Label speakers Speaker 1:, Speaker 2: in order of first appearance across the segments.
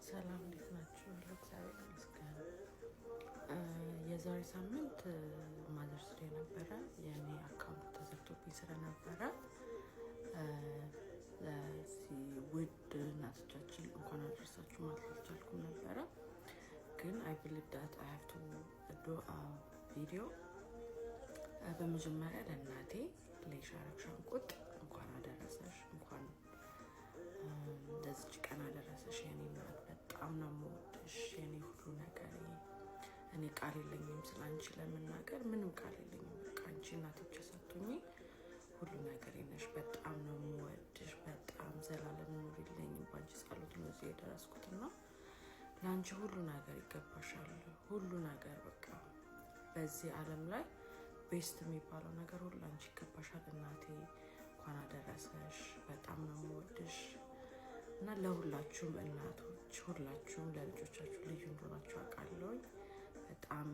Speaker 1: ሰላም እንዴት ናችሁ? እግዚአብሔር ይመስገን። የዛሬ ሳምንት ማዘርስ ዴይ ነበረ። የኔ አካውንት ተዘግቶብኝ ስለነበረ ለዚህ ውድ እናቶቻችን እንኳን አደረሳችሁ ማለት አልቻልኩም ነበረ። ግን I believe that I have to do a video። በመጀመሪያ ለእናቴ ለሻረክ ሻንቁጥ እንኳን አደረሰሽ፣ እንኳን ለዚች ቀን አደረሰሽ የኔ እናት። በጣም ነው የምወድሽ የኔ ሁሉ ነገር። እኔ ቃል የለኝም ስላንቺ ለመናገር፣ ምንም ቃል የለኝም። በቃ አንቺ እናት ብቻ ሰጥቶኝ ሁሉ ነገር ነሽ። በጣም ነው የምወድሽ። በጣም ዘላለም ኑሪልኝ። ባንቺ ጸሎት ነው እዚህ የደረስኩትና ለአንቺ ሁሉ ነገር ይገባሻል። ሁሉ ነገር በቃ በዚህ ዓለም ላይ ቤስት የሚባለው ነገር ሁሉ አንቺ ይገባሻል እናቴ። እንኳን አደረሰሽ። በጣም ነው የምወድሽ እና ለሁላችሁም እናቶች ሁላችሁም ለልጆቻችሁ ልዩ እንደሆናችሁ አውቃለሁ። በጣም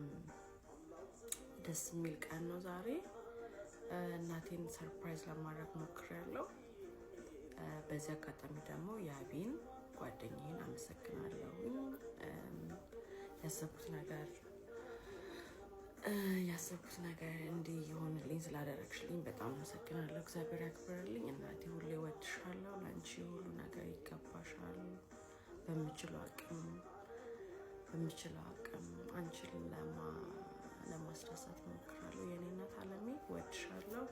Speaker 1: ደስ የሚል ቀን ነው ዛሬ። እናቴን ሰርፕራይዝ ለማድረግ ሞክሬያለሁ። በዚህ አጋጣሚ ደግሞ የአቢን ጓደኛዬን አመሰግናለሁ። ያሰብኩት ነገር እንዲህ ይሆንልኝ ስላደረግሽልኝ በጣም አመሰግናለሁ። እግዚአብሔር ያክብርልኝ እናቴ። ሁሌ እወድሻለሁ። ለአንቺ ሁሉ ነገር ይገባሻል። በምችለው አቅም አንቺን ለማስደሰት ሞክራለሁ። የኔ እናት አለሜ እወድሻለሁ።